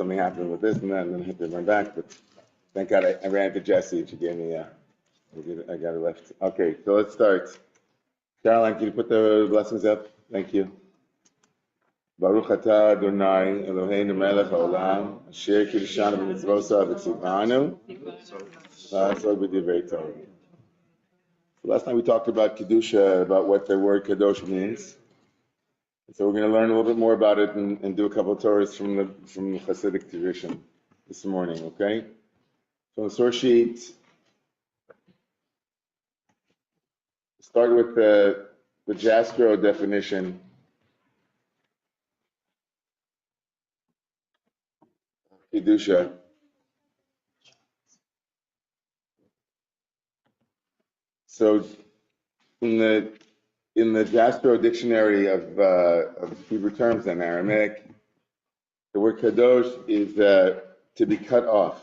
something happened with this and that, and then I had to run back. But thank God I ran into Jessie. She gave me, I got it left. Okay, so let's start. Caroline, can you put the blessings up? Thank you. Baruch atah Adonai Eloheinu melech haolam asher kiddushanu b'mitzvosav v'tzivanu v'asok b'divrei Torah. Last night we talked about Kedusha, about what the word Kadosh means. So we're going to learn a little bit more about it and do a couple of Torahs from the Hasidic tradition this morning, okay? So on the source sheet, start with the Jastrow definition. Kedusha. So in the Jastrow dictionary of Hebrew terms in Aramaic, the word kadosh is to be cut off,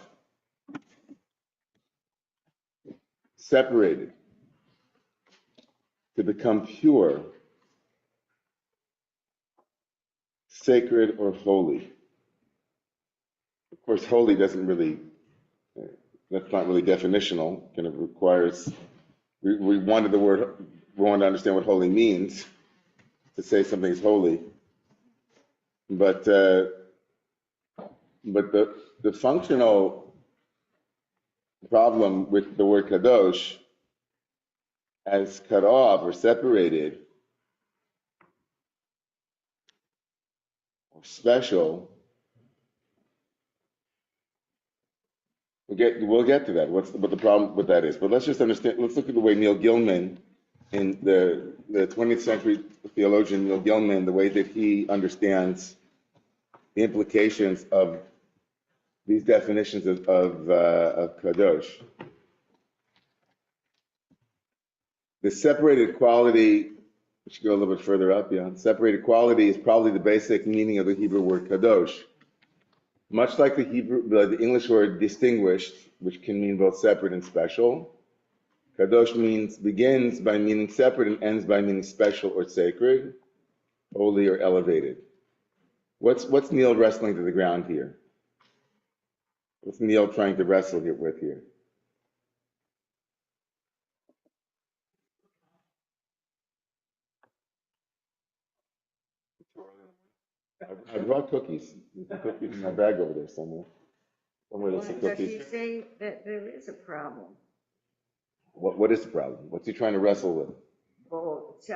separated, to become pure, sacred, or holy. Of course, holy doesn't really, that's not really definitional. Kind of requires, we wanted we want to understand what holy means, to say something is holy. But the functional problem with the word kadosh as cut off or separated or special, we'll get to that. What the problem with that is. But let's just understand. Let's look at the way Neil Gilman, in the 20th century theologian Neil Gilman, the way that he understands the implications of these definitions of kadosh. The separated quality, we should go a little bit further up, yeah. Separated quality is probably the basic meaning of the Hebrew word kadosh. Much like the English word distinguished, which can mean both separate and special, kadosh begins by meaning separate and ends by meaning special or sacred, holy or elevated. What's Neil wrestling to the ground here? What's Neil trying to wrestle with here? I brought cookies. There's cookies in my bag over there somewhere. There's some cookies. Does he say that there is a problem? What is the problem? What's he trying to wrestle with? Both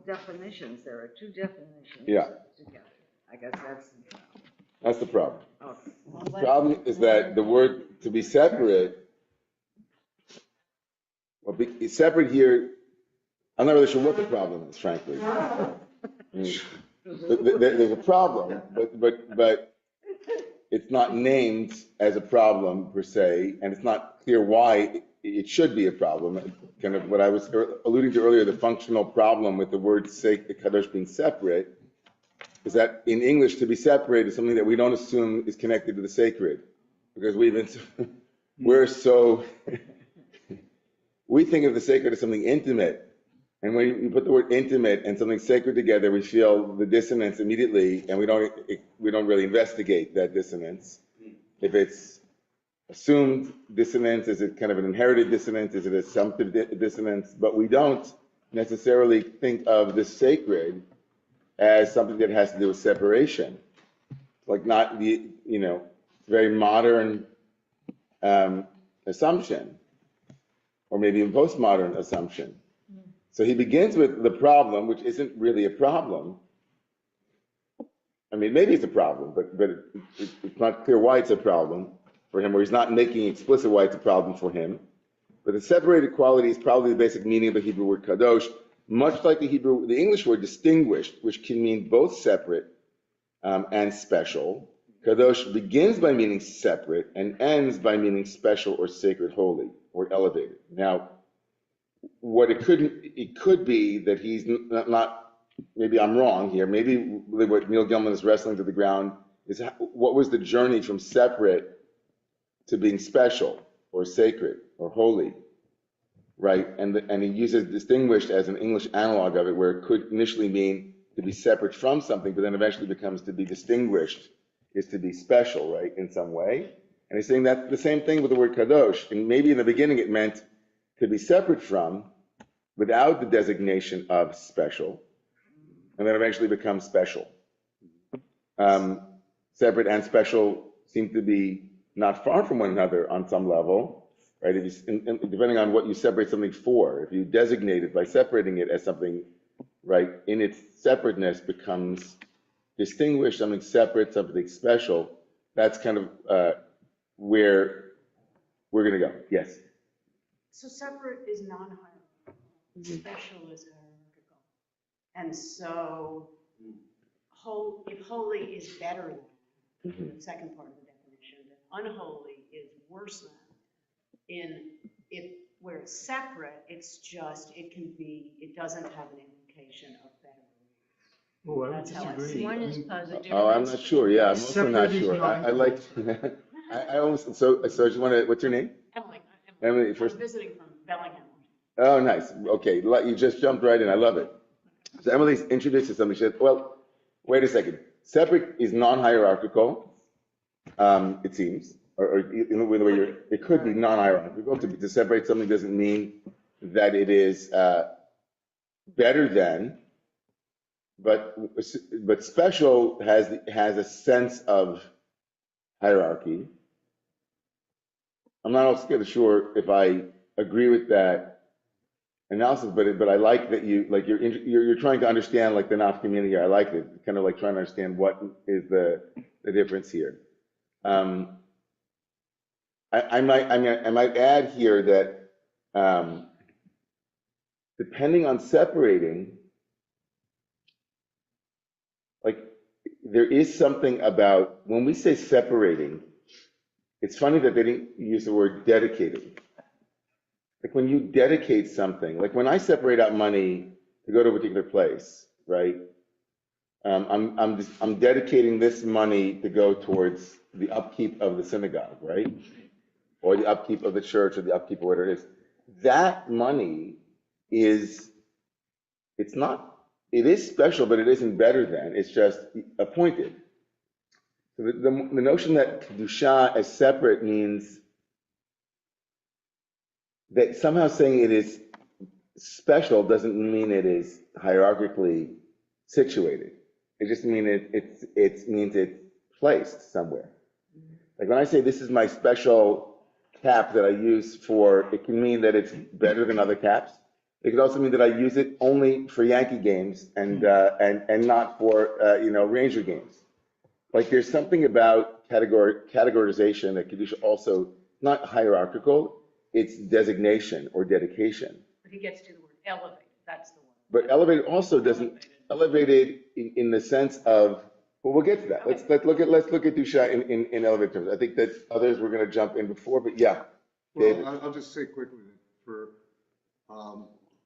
definitions. There are two definitions. Yeah. Together. I guess that's the problem. That's the problem. Okay. The problem is that the word to be separate, separate here, I'm not really sure what the problem is, frankly. There's a problem, but it's not named as a problem per se, and it's not clear why it should be a problem. Kind of what I was alluding to earlier, the functional problem with the word kadosh being separate, is that in English to be separate is something that we don't assume is connected to the sacred, because we think of the sacred as something intimate. And when you put the word intimate and something sacred together, we feel the dissonance immediately, and we don't really investigate that dissonance. If it's assumed dissonance, is it kind of an inherited dissonance? Is it assumptive dissonance? But we don't necessarily think of the sacred as something that has to do with separation. Like not the, very modern assumption, or maybe a postmodern assumption. So he begins with the problem, which isn't really a problem. I mean, maybe it's a problem, but it's not clear why it's a problem for him, or he's not making explicit why it's a problem for him. But the separated quality is probably the basic meaning of the Hebrew word kadosh, much like the English word distinguished, which can mean both separate and special. Kadosh begins by meaning separate and ends by meaning special or sacred, holy, or elevated. Now, what it could be that he's not, maybe I'm wrong here, maybe what Neil Gilman is wrestling to the ground is what was the journey from separate to being special or sacred or holy, right? And he uses distinguished as an English analog of it, where it could initially mean to be separate from something, but then eventually becomes to be distinguished is to be special, right, in some way. And he's saying that the same thing with the word kadosh. And maybe in the beginning it meant to be separate from, without the designation of special, and then eventually becomes special. Separate and special seem to be not far from one another on some level, right? Depending on what you separate something for. If you designate it by separating it as something, right, in its separateness becomes distinguished, something separate, something special, that's kind of where we're going to go. Yes? So separate is non-hierarchical, special is hierarchical. And so if holy is better than, the second part of the definition, then unholy is worse than. Where it's separate, it's just, it doesn't have an implication of better. Oh, I would That's how I disagree. see One I is mean, positive. Oh, I'm not sure. Yeah, I'm also not Separate is sure. not I like, I almost, so you want to, what's your name? Emily, first. I'm visiting from Bellingham. Oh, nice. Okay, you just jumped right in. I love it. So Emily's introduced something. She said, well, wait a second. Separate is non-hierarchical, it seems, or in the way it could be non-hierarchical. To separate something doesn't mean that it is better than, but special has a sense of hierarchy. I'm not altogether sure if I agree with that analysis, but I like that you're trying to understand like the Naf community here. I like it, kind of like trying to understand what is the difference here. I might add here that depending on separating, like there is something about when we say separating. It's funny that they didn't use the word dedicating. Like when you dedicate something, like when I separate out money to go to a particular place, right? I'm dedicating this money to go towards the upkeep of the synagogue, right? Or the upkeep of the church, or the upkeep of whatever it is. That money it is special, but it isn't better than. It's just appointed. So the notion that kedusha as separate means that somehow saying it is special doesn't mean it is hierarchically situated. It just means it means it's placed somewhere. Like when I say this is my special cap that I use it can mean that it's better than other caps. It could also mean that I use it only for Yankee games and not for Ranger games. Like there's something about categorization that Kedusha also not hierarchical. It's designation or dedication. But he gets to the word elevated, that's the word. But elevated also doesn't, elevated in the sense of, well, we'll get to that. Let's look at Dusha in elevated terms. I think that others were going to jump in before, but yeah. David. Well, I'll just say quickly that for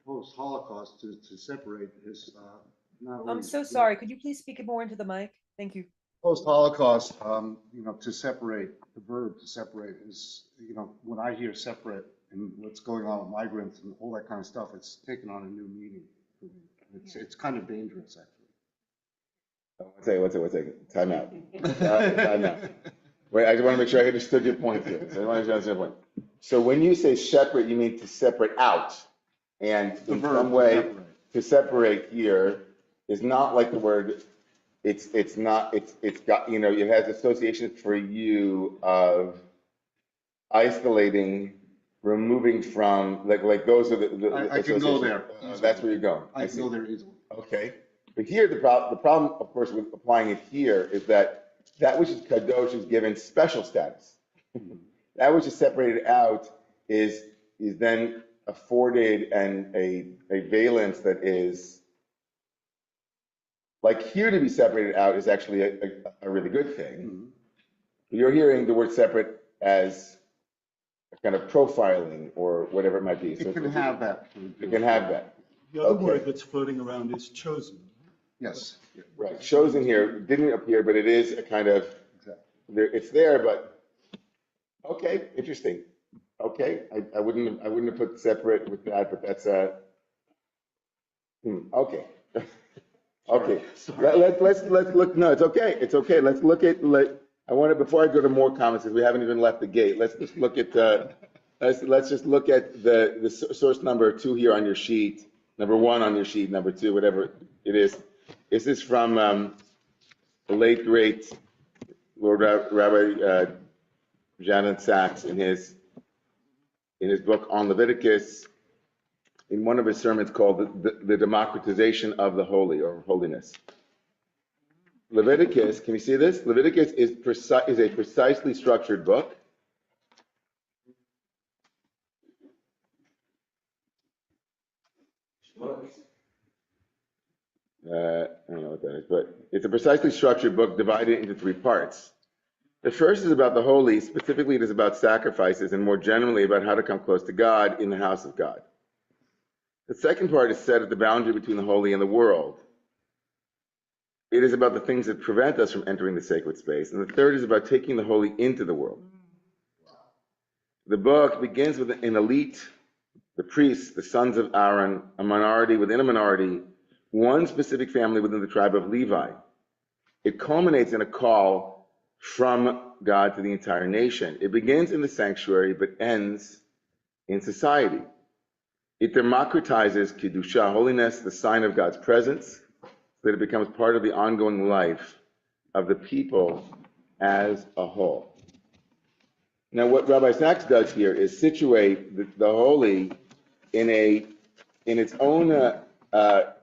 post-Holocaust to separate is not really. I'm so sorry. Could you please speak more into the mic? Thank you. Post-Holocaust, to separate, the verb to separate is, when I hear separate and what's going on with migrants and all that kind of stuff, it's taken on a new meaning. It's kind of dangerous, actually. One second. Time out. Time out. Wait, I just want to make sure I understood your point here. So when you say separate, you mean to separate out. And in some way, to separate here is not like the word, it's got, it has associations for you of isolating, removing from, like those are the I can go there. That's where you're going. I can go there easily. Okay. But here, the problem, of course, with applying it here is that which is kadosh is given special status. That which is separated out is then afforded and a valence that is, like here to be separated out is actually a really good thing. Mm-hmm. You're hearing the word separate as a kind of profiling or whatever it might be. So it can have that. It can have that. The other word that's floating around is chosen. Yes. Right. Chosen here didn't appear, but it is a kind of, it's there, but okay, interesting. Okay, I wouldn't have put separate with that, but that's okay. Okay. Let's look. No, it's okay. It's okay. Let's look at I want to, before I go to more comments, because we haven't even left the gate, let's just look at let's just look at the source number 2 here on your sheet, number 1 on your sheet, number 2, whatever it is. This is from the late great Lord Rabbi Janet Sachs in his book on Leviticus, in one of his sermons called the Democratization of the Holy, or Holiness. Leviticus, can you see this? Leviticus is a precisely structured book. I don't know what that is, but it's a precisely structured book divided into 3 parts. The first is about the holy, specifically it is about sacrifices, and more generally about how to come close to God in the house of God. The second part is set at the boundary between the holy and the world. It is about the things that prevent us from entering the sacred space. And the third is about taking the holy into the world. The book begins with an elite, the priests, the sons of Aaron, a minority within a minority, one specific family within the tribe of Levi. It culminates in a call from God to the entire nation. It begins in the sanctuary, but ends in society. It democratizes Kedusha, holiness, the sign of God's presence, so that it becomes part of the ongoing life of the people as a whole. Now, what Rabbi Sachs does here is situate the holy in its own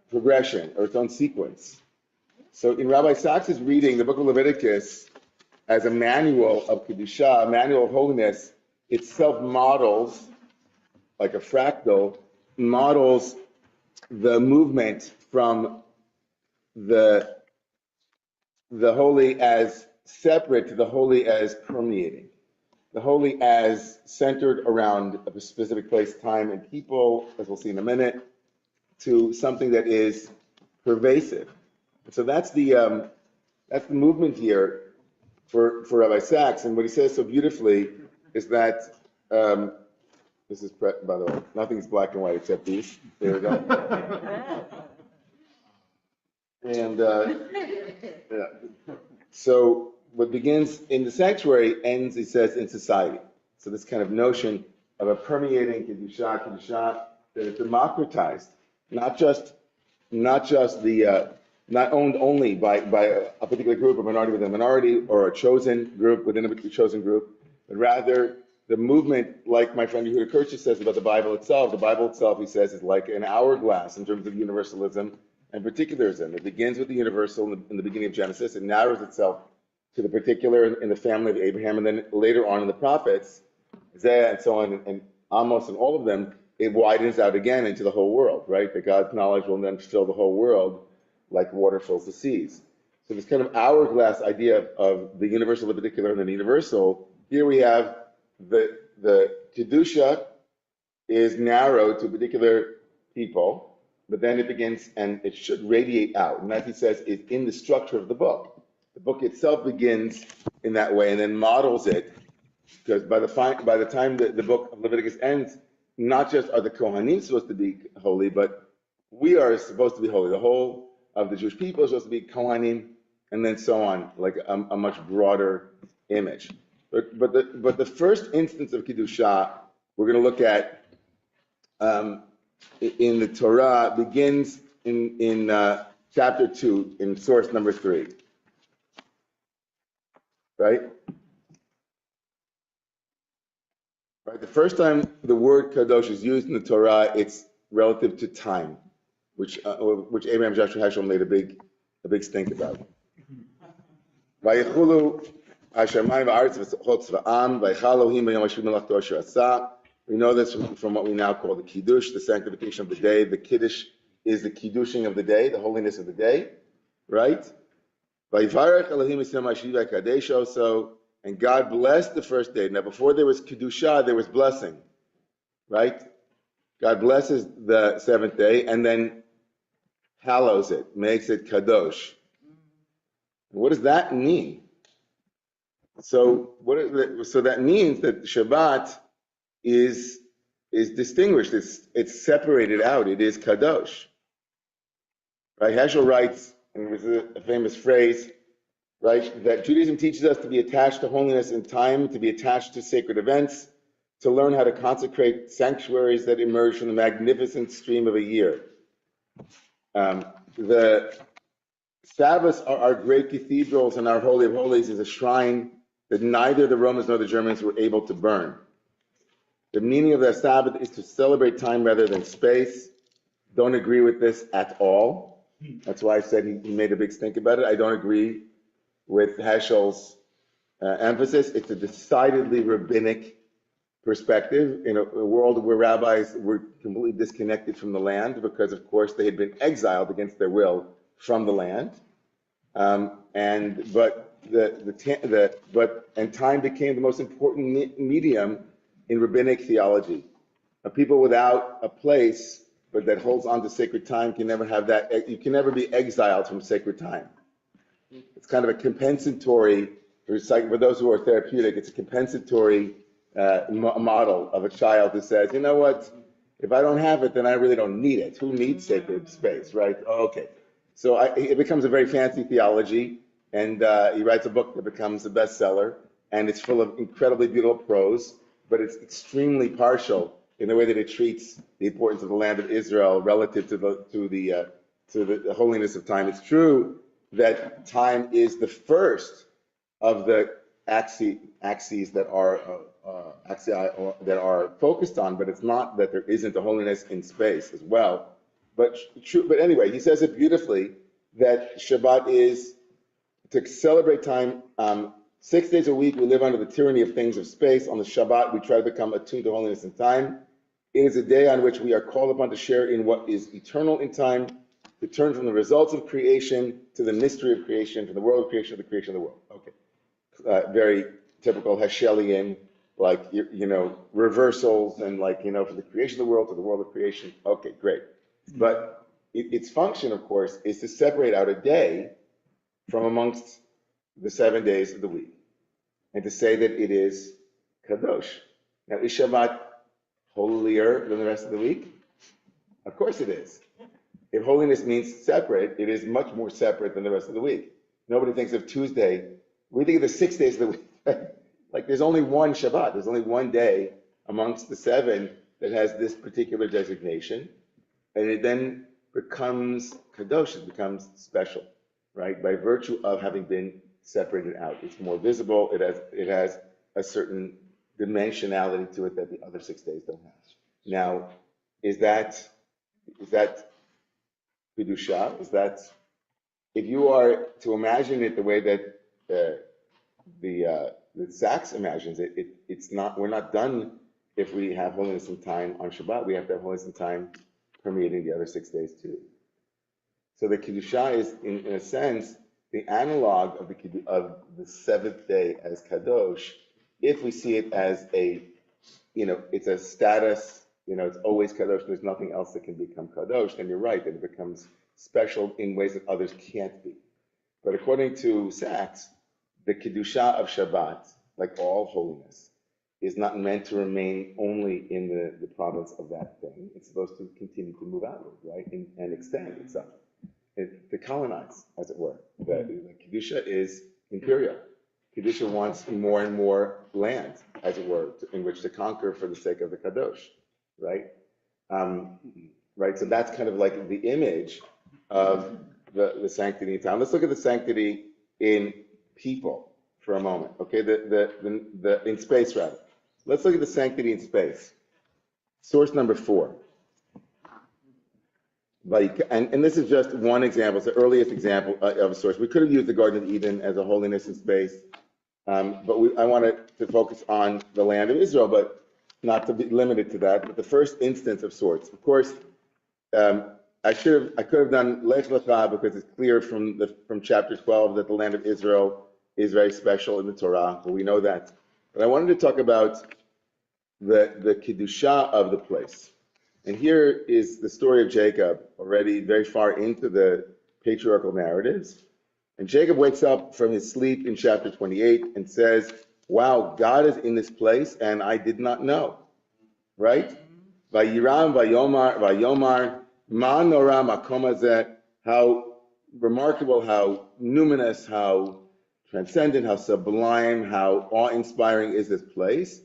progression, or its own sequence. So in Rabbi Sachs' reading the book of Leviticus as a manual of Kedusha, a manual of holiness, itself models, like a fractal, models the movement from the holy as separate to the holy as permeating. The holy as centered around a specific place, time, and people, as we'll see in a minute, to something that is pervasive. So that's the movement here for Rabbi Sachs. And what he says so beautifully is that this is, by the way, nothing's black and white except these. There we go. And yeah. So what begins in the sanctuary ends, he says, in society. So this kind of notion of a permeating Kedusha, that is democratized, not owned only by a particular group, a minority within a minority, or a chosen group within a chosen group, but rather the movement, like my friend Yehuda Kirchner says about the Bible itself, he says, is like an hourglass in terms of universalism and particularism. It begins with the universal in the beginning of Genesis. It narrows itself to the particular in the family of Abraham, and then later on in the prophets, Isaiah and so on, and Amos and all of them, it widens out again into the whole world, right? That God's knowledge will then fill the whole world like water fills the seas. So this kind of hourglass idea of the universal, the particular, and then the universal. Here we have the Kedusha is narrowed to a particular people, but then it begins, and it should radiate out. And that, he says, is in the structure of the book. The book itself begins in that way and then models it, because by the time the book of Leviticus ends, not just are the Kohanim supposed to be holy, but we are supposed to be holy. The whole of the Jewish people is supposed to be Kohanim, and then so on, like a much broader image. But the first instance of Kedusha we're going to look at in the Torah begins in chapter 2, in source number 3. Right? Right. The first time the word kadosh is used in the Torah, it's relative to time, which Abraham Joshua Heschel made a big stink about. Vayichulu hashamayim va'aretz v'chotz va'am vayichalohim b'yom hashvi melachto asher asa. We know this from what we now call the kiddush, the sanctification of the day. The kiddush is the kiddushing of the day, the holiness of the day, right? Vayivarech Elohim Yisrael Hashiva Kadesh also, and God blessed the first day. Now, before there was kedusha, there was blessing, right? God blesses the seventh day and then hallows it, makes it kadosh. What does that mean? So that means that Shabbat is distinguished. It's separated out. It is kadosh. Right? Heschel writes, and it was a famous phrase, right? That Judaism teaches us to be attached to holiness in time, to be attached to sacred events, to learn how to consecrate sanctuaries that emerge from the magnificent stream of a year. The Sabbaths are our great cathedrals, and our Holy of Holies is a shrine that neither the Romans nor the Germans were able to burn. The meaning of the Sabbath is to celebrate time rather than space. Don't agree with this at all. That's why I said he made a big stink about it. I don't agree with Heschel's emphasis. It's a decidedly rabbinic perspective in a world where rabbis were completely disconnected from the land because, of course, they had been exiled against their will from the land. And time became the most important medium in rabbinic theology. A people without a place, but that holds on to sacred time, can never have that. You can never be exiled from sacred time. It's kind of a compensatory, for those who are therapeutic, it's a compensatory model of a child who says, you know what, if I don't have it, then I really don't need it. Who needs sacred space, right? Okay. So it becomes a very fancy theology, and he writes a book that becomes a bestseller, and it's full of incredibly beautiful prose, but it's extremely partial in the way that it treats the importance of the land of Israel relative to the holiness of time. It's true that time is the first of the axes that are focused on, but it's not that there isn't a holiness in space as well. But anyway, he says it beautifully that Shabbat is to celebrate time. 6 days a week, we live under the tyranny of things of space. On the Shabbat, we try to become attuned to holiness in time. It is a day on which we are called upon to share in what is eternal in time, to turn from the results of creation to the mystery of creation, to the world of creation, to the creation of the world. Okay. Very typical Heschelian, like, reversals and from the creation of the world to the world of creation. Okay, great. But its function, of course, is to separate out a day from amongst the 7 days of the week and to say that it is kadosh. Now, is Shabbat holier than the rest of the week? Of course it is. If holiness means separate, it is much more separate than the rest of the week. Nobody thinks of Tuesday. We think of the 6 days of the week. Like there's only one Shabbat. There's only one day amongst the 7 that has this particular designation. And it then becomes kadosh, it becomes special, right? By virtue of having been separated out. It's more visible. It has a certain dimensionality to it that the other 6 days don't have. Now, is that Kedusha? Is that, if you are to imagine it the way that the Sachs imagines it, it's not, we're not done if we have holiness in time on Shabbat. We have to have holiness in time permeating the other 6 days too. So the Kedusha is, in a sense, the analog of the 7th day as Kadosh, if we see it as it's a status, it's always Kadosh, there's nothing else that can become Kadosh, then you're right, that it becomes special in ways that others can't be. But according to Sachs, the Kedusha of Shabbat, like all holiness, is not meant to remain only in the province of that thing. It's supposed to continue to move outward, right, and extend itself, to colonize, as it were. The Kedusha is imperial. Kedusha wants more and more land, as it were, in which to conquer for the sake of the Kadosh, right? Right. So that's kind of like the image of the sanctity in time. Let's look at the sanctity in people for a moment. Okay, in space rather. Let's look at the sanctity in space. Source number 4. And this is just one example. It's the earliest example of a source. We could have used the Garden of Eden as a holiness in space, but I wanted to focus on the land of Israel, but not to be limited to that. But the first instance of sorts, of course, I could have done Lech Lecha because it's clear from chapter 12 that the land of Israel is very special in the Torah. But we know that. But I wanted to talk about the Kedusha of the place. And here is the story of Jacob, already very far into the patriarchal narratives. And Jacob wakes up from his sleep in chapter 28 and says, wow, God is in this place and I did not know, right? Vayiram, vayomar, ma nora makom hazeh, how remarkable, how numinous, how transcendent, how sublime, how awe-inspiring is this place.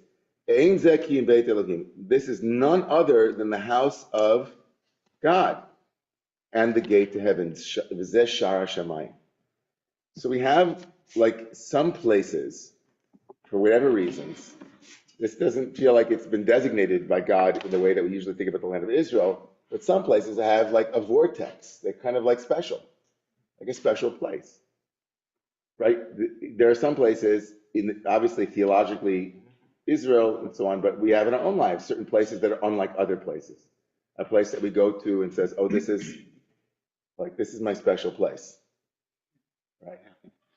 Ein zeh ki im beit Elohim. This is none other than the house of God and the gate to heaven. V'zeh shara shamayim. So we have like some places, for whatever reasons, this doesn't feel like it's been designated by God in the way that we usually think about the land of Israel, but some places have like a vortex. They're kind of like special, like a special place, right? There are some places, obviously theologically, Israel and so on, but we have in our own lives certain places that are unlike other places. A place that we go to and says, oh, this is my special place, right?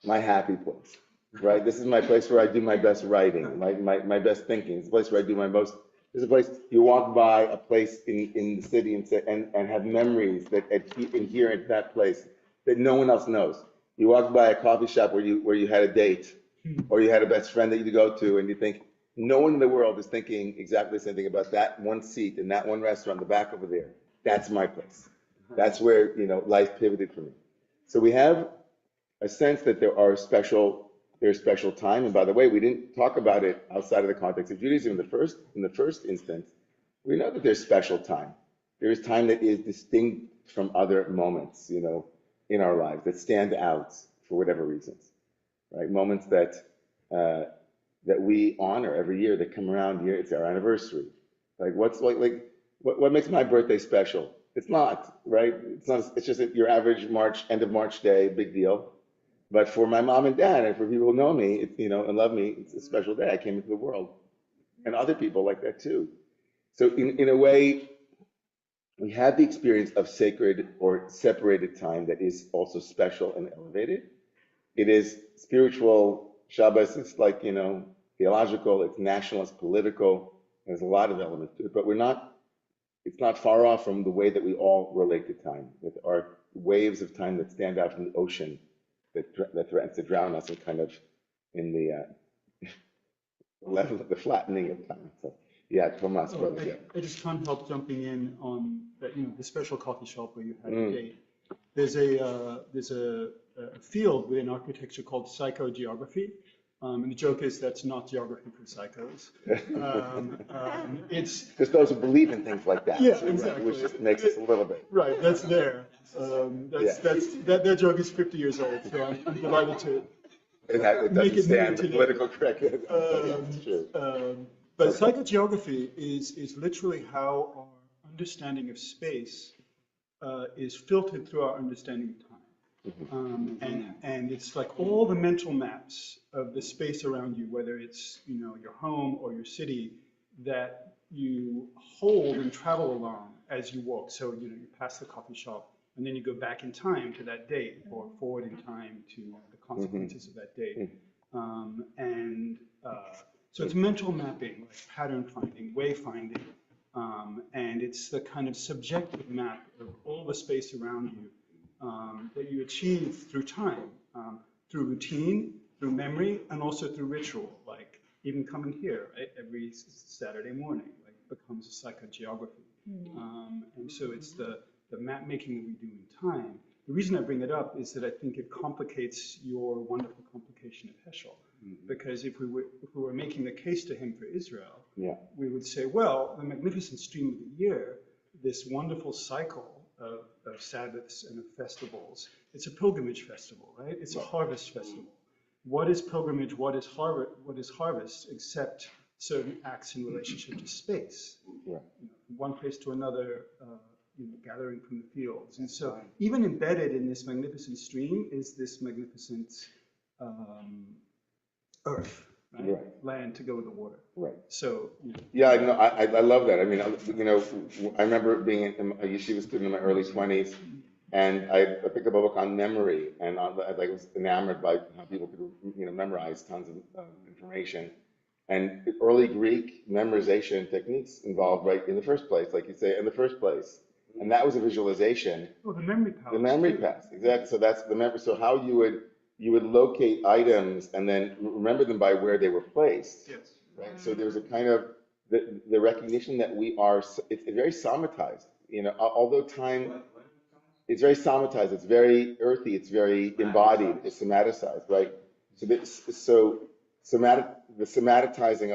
My happy place, right? This is my place where I do my best writing, my best thinking. It's a place where I do my most, there's a place, you walk by a place in the city and say, and have memories that here at that place that no one else knows. You walk by a coffee shop where you had a date, or you had a best friend that you go to, and you think, no one in the world is thinking exactly the same thing about that one seat in that one restaurant in the back over there. That's my place. That's where, life pivoted for me. So we have a sense that there's special time. And by the way, we didn't talk about it outside of the context of Judaism. In the first instance, we know that there's special time. There is time that is distinct from other moments, in our lives that stand out for whatever reasons, right? Moments that we honor every year that come around here. It's our anniversary. Like what makes my birthday special? It's not, right? It's just your average end of March day, big deal. But for my mom and dad, and for people who know me, and love me, it's a special day. I came into the world, and other people like that too. So in a way, we have the experience of sacred or separated time that is also special and elevated. It is spiritual. Shabbos, it's like, theological, it's national, it's political. There's a lot of elements to it, but it's not far off from the way that we all relate to time. That there are waves of time that stand out from the ocean that threatens to drown us and kind of in the level of the flattening of time. So, yeah, Tomas, brother. Yeah. I just can't help jumping in on that, the special coffee shop where you had a date. There's a field within architecture called psychogeography. And the joke is that's not geography for psychos. It's just those who believe in things like that. Yeah, so, exactly. Which just makes us a little bit. Right, that's there. That joke is 50 years old, so I'm delighted to It make doesn't it new stand the today. political correctness. It's true. But psychogeography is literally how our understanding of space is filtered through our understanding of time. And it's like all the mental maps of the space around you, whether it's your home or your city, that you hold and travel along as you walk. So you pass the coffee shop, and then you go back in time to that date, or forward in time to the consequences of that date. So it's mental mapping, like pattern finding, way finding, and it's the kind of subjective map of all the space around you. That you achieve through time, through routine, through memory, and also through ritual, like even coming here, right, every Saturday morning, like becomes a psychogeography. And so it's the map making that we do in time. The reason I bring it up is that I think it complicates your wonderful complication of Heschel. Because if we were making the case to him for Israel, we would say, well, the magnificent stream of the year, this wonderful cycle of Sabbaths and of festivals. It's a pilgrimage festival, right? It's a harvest festival. What is pilgrimage? What is harvest? Except certain acts in relationship to space. From one place to another, gathering from the fields. And so, even embedded in this magnificent stream is this magnificent earth. Right? Land to go with the water. Right. So. Yeah, I love that. I mean, I remember being a yeshiva student in my early 20s, and I picked up a book on memory, and I was enamored by how people could, memorize tons of information. And early Greek memorization techniques involved, right, in the first place, like you say, in the first place. And that was a visualization. Oh, the memory palace. The memory palace, exactly. So that's the memory. So how you would locate items and then remember them by where they were placed. Yes. Right. So there's a kind of the recognition that we are. It's very somatized. Although time, it's very somatized. It's very earthy. It's very embodied. It's somaticized, right? The somatizing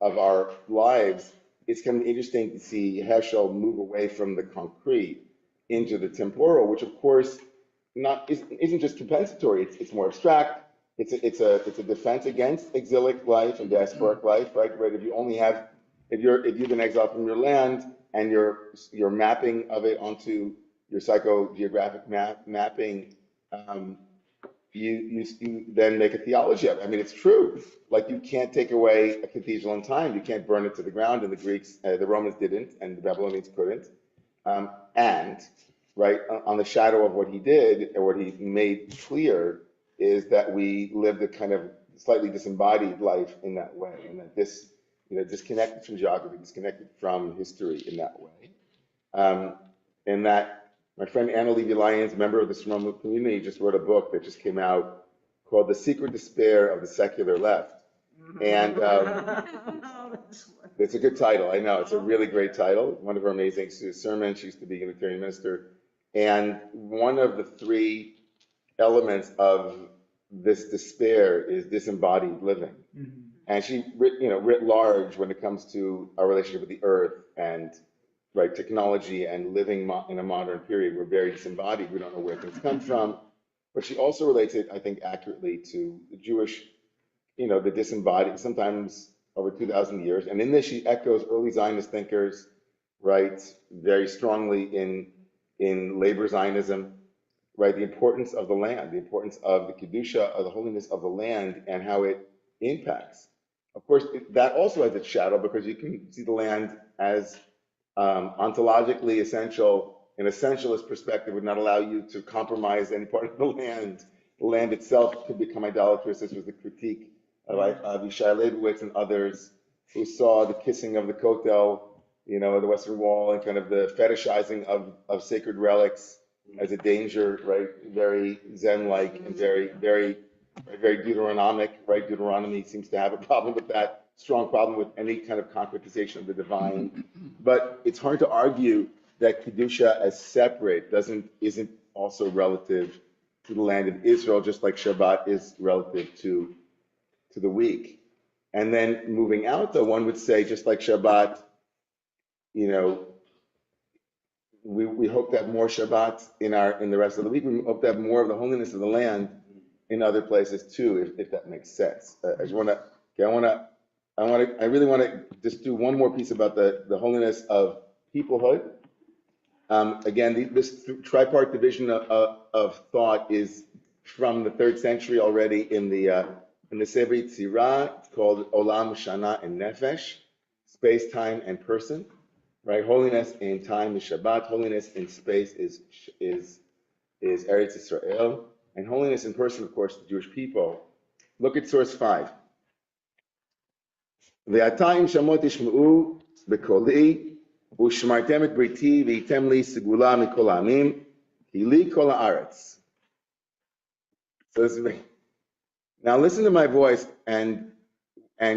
of our lives, it's kind of interesting to see Heschel move away from the concrete into the temporal, which of course isn't just compensatory. It's more abstract. It's a defense against exilic life and diasporic life, right? Right. If you've been exiled from your land and your mapping of it onto your psychogeographic mapping, you then make a theology of it. I mean, it's true. Like, you can't take away a cathedral in time. You can't burn it to the ground. And the Greeks, the Romans didn't, and the Babylonians couldn't. And right on the shadow of what he did, or what he made clear, is that we lived a kind of slightly disembodied life in that way, and that this, disconnected from geography, disconnected from history in that way. And that my friend Anna Levy-Lyons, member of the Romemu community, just wrote a book that just came out called The Secret Despair of the Secular Left. And it's a good title, I know. It's a really great title. One of her amazing sermons. She used to be a Unitarian minister. And one of the three elements of this despair is disembodied living. Mm-hmm. And she, writ large, when it comes to our relationship with the earth and technology and living in a modern period, we're very disembodied. We don't know where things come from. But she also relates it, I think, accurately to the Jewish, the disembodied, sometimes over 2,000 years. And in this, she echoes early Zionist thinkers, very strongly in labor Zionism, the importance of the land, the importance of the Kedusha, of the holiness of the land, and how it impacts. Of course, that also has its shadow, because you can see the land as ontologically essential. An essentialist perspective would not allow you to compromise any part of the land. The land itself could become idolatrous. This was the critique of Yishai Leibowitz and others, who saw the kissing of the Kotel, the Western Wall, and kind of the fetishizing of sacred relics as a danger, very Zen-like and very, very, very Deuteronomic, Deuteronomy seems to have a problem with that. Strong problem with any kind of concretization of the divine. But it's hard to argue that Kedusha as separate isn't also relative to the land of Israel, just like Shabbat is relative to the week. And then moving out, though, one would say, just like Shabbat, we hope to have more Shabbat in the rest of the week. We hope to have more of the holiness of the land in other places too, if that makes sense. I really want to just do one more piece about the holiness of peoplehood. Again, this tripart division of thought is from the 3rd century already in the Sefer Yetzirah. It's called Olam, Shana, and Nefesh, space, time, and person. Holiness in time is Shabbat. Holiness in space is Eretz Israel, and holiness in person, of course, the Jewish people. Look at source 5. Ve'atayim shamot tishma'u b'koli u'shmartem et briti v'yitem li segula mikol ha'amim ki li kol ha'aretz. So this is me. Now listen to my voice and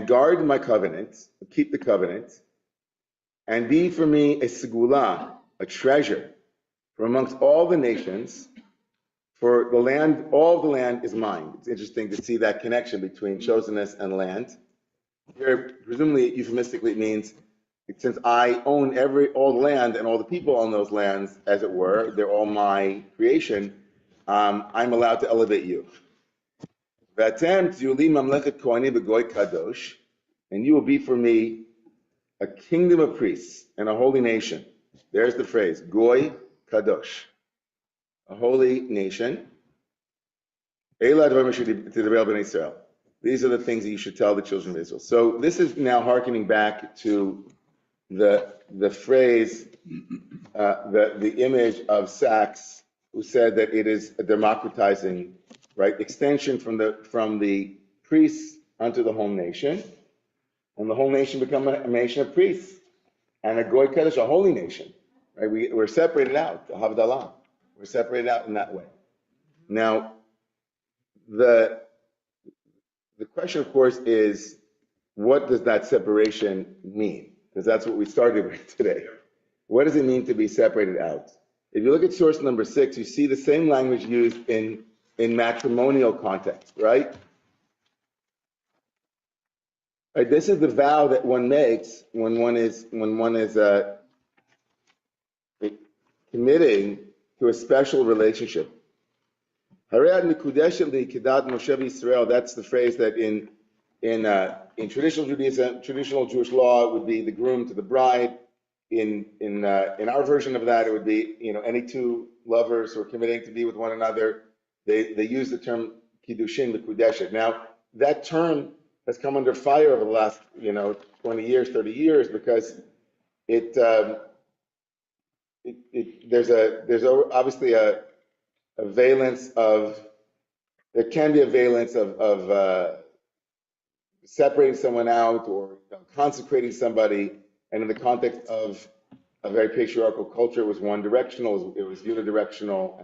guard my covenant, keep the covenant, and be for me a segula, a treasure, from amongst all the nations. For the land, all the land is mine. It's interesting to see that connection between chosenness and land. Here, presumably, euphemistically, it means, since I own all the land and all the people on those lands, as it were, they're all my creation, I'm allowed to elevate you. And you will be for me a kingdom of priests and a holy nation. There's the phrase, Goy Kadosh. A holy nation. These are the things that you should tell the children of Israel. So this is now hearkening back to the phrase, the image of Sachs, who said that it is a democratizing, extension from the priests unto the whole nation, and the whole nation become a nation of priests, and a Goy Kadosh, a holy nation. We're separated out, the Havdalah. We're separated out in that way. Now, the question, of course, is, what does that separation mean? Because that's what we started with today. What does it mean to be separated out? If you look at source number 6, you see the same language used in in matrimonial context, right? Right, this is the vow that one makes when one is committing to a special relationship. Harei mikudeshet li kedat Moshe Yisrael. That's the phrase that in traditional Judaism, traditional Jewish law, it would be the groom to the bride. In our version of that, it would be, any two lovers who are committing to be with one another. They use the term kiddushin mikudeshet. Now that term has come under fire over the last 20 years, 30 years, because there's obviously a valence of, there can be a valence of separating someone out or consecrating somebody, and in the context of a very patriarchal culture, it was one directional, it was unidirectional,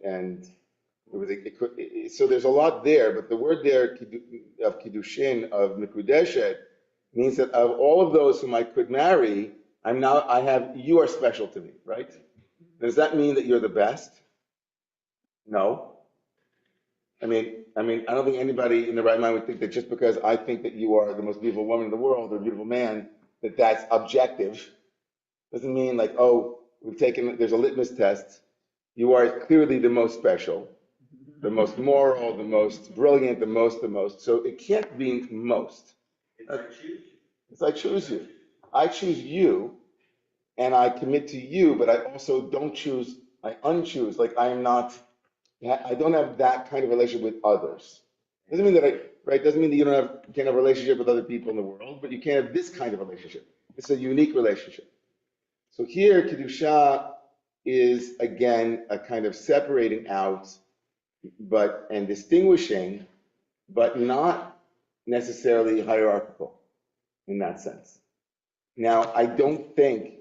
and so there's a lot there. But the word there of kiddushin, of mikudeshet, means that of all of those whom I could marry, you are special to me, right? Does that mean that you're the best? No. I don't think anybody in the right mind would think that just because I think that you are the most beautiful woman in the world or beautiful man, that that's objective. Doesn't mean like, oh, there's a litmus test. You are clearly the most special, the most moral, the most brilliant, the most. So it can't be most. It's I choose you. I choose you, and I commit to you, but I also don't choose, I unchoose. Like I don't have that kind of relationship with others. Doesn't mean that doesn't mean that you can't have a relationship with other people in the world, but you can't have this kind of relationship. It's a unique relationship. So here, Kedusha is again a kind of separating out, and distinguishing, but not necessarily hierarchical in that sense. Now, I don't think,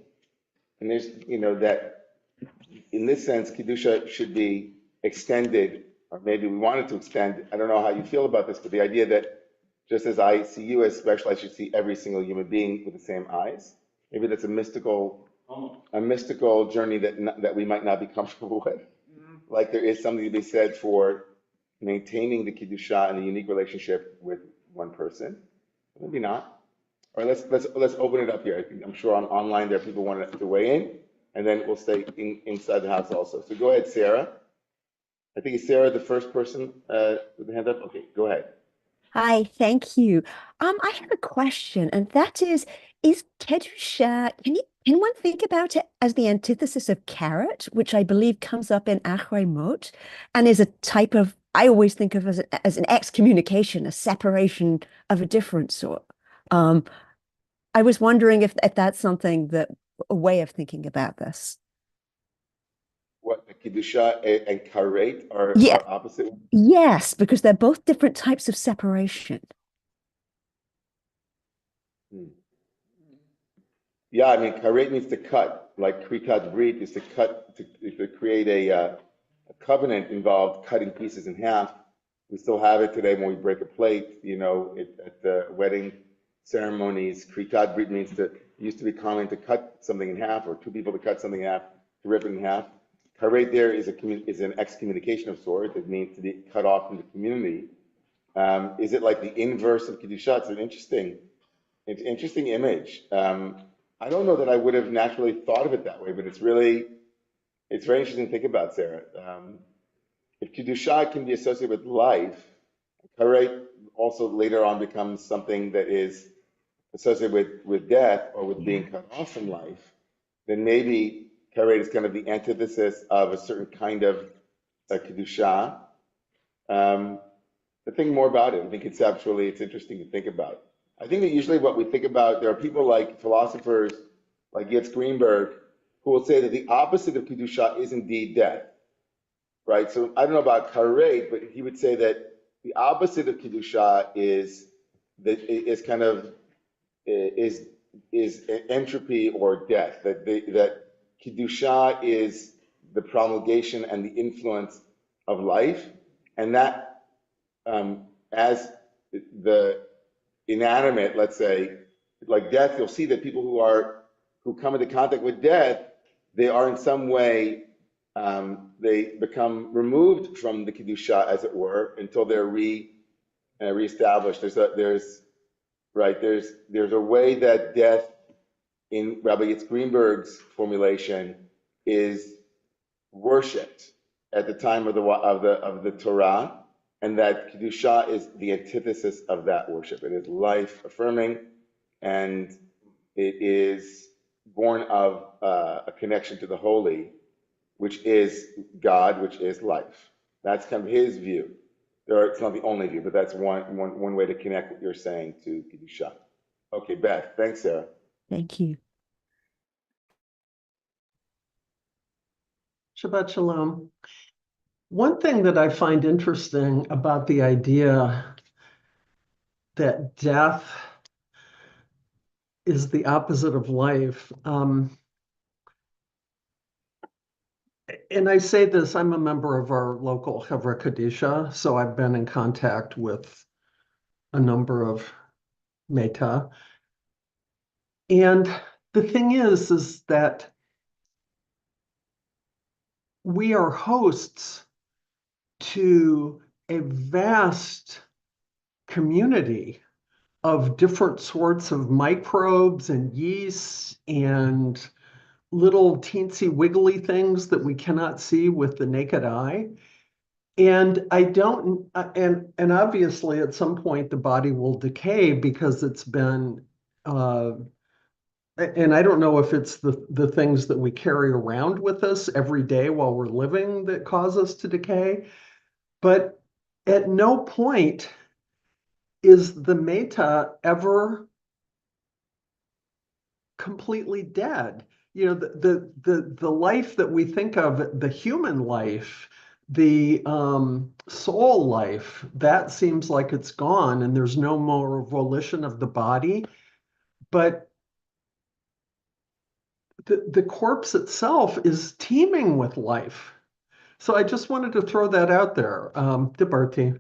and there's, that in this sense, Kedusha should be extended, or maybe we wanted to extend. I don't know how you feel about this, but the idea that just as I see you as special, I should see every single human being with the same eyes. Maybe that's a mystical journey that we might not be comfortable with. Like there is something to be said for maintaining the Kiddusha and the unique relationship with one person. Maybe not. All right, let's open it up here. I'm sure online there are people who want to weigh in, and then we'll stay inside the house also. So go ahead, Sarah. I think, is Sarah the first person with the hand up? Okay, go ahead. Hi, thank you. I have a question, and that is Kedusha, can one think about it as the antithesis of carrot, which I believe comes up in Achrei Mot, and is a type of, I always think of as an excommunication, a separation of a different sort. I was wondering if that's something a way of thinking about this. What, the Kiddusha and Karet are Yeah, opposite? yes, because they're both different types of separation. Yeah, Karet means to cut, like Kritat Brit is to cut, to create a covenant involved cutting pieces in half. We still have it today when we break a plate, at the wedding ceremonies. Kritat Brit means used to be common to cut something in half, or two people to cut something in half, to rip it in half. Karet there is an excommunication of sorts. It means to be cut off from the community. Is it like the inverse of Kiddusha? It's an interesting image. I don't know that I would have naturally thought of it that way, but it's very interesting to think about, Sarah. If Kiddusha can be associated with life, Karet also later on becomes something that is associated with death or with being cut off from life, then maybe Karet is kind of the antithesis of a certain kind of Kiddusha. To think more about it, I think conceptually it's interesting to think about. I think that usually what we think about, there are people like philosophers like Yitz Greenberg who will say that the opposite of Kedusha is indeed death, right? So I don't know about Karet, but he would say that the opposite of Kedusha is entropy or death, that Kedusha is the promulgation and the influence of life, and that as the inanimate, let's say, like death, you'll see that people who come into contact with death, they are in some way they become removed from the Kedusha, as it were, until they're reestablished. There's a way that death, in Rabbi Yitzhak Greenberg's formulation, is worshipped at the time of the Torah, and that Kedusha is the antithesis of that worship. It is life affirming, and it is born of a connection to the holy, which is God, which is life. That's kind of his view. It's not the only view, but that's one way to connect what you're saying to Kedusha. Okay, Beth. Thanks, Sarah. Thank you. Shabbat Shalom. One thing that I find interesting about the idea that death is the opposite of life, and I say this, I'm a member of our local Chevra Kadisha, so I've been in contact with a number of Meta. And the thing is that we are hosts to a vast community of different sorts of microbes and yeasts and little teensy wiggly things that we cannot see with the naked eye. And I don't, and obviously at some point the body will decay because it's been, and I don't know if it's the things that we carry around with us every day while we're living that cause us to decay. But at no point is the meta ever completely dead. You know, the life that we think of, the human life, the soul life, that seems like it's gone and there's no more volition of the body. But the corpse itself is teeming with life. So I just wanted to throw that out there. Dibarti.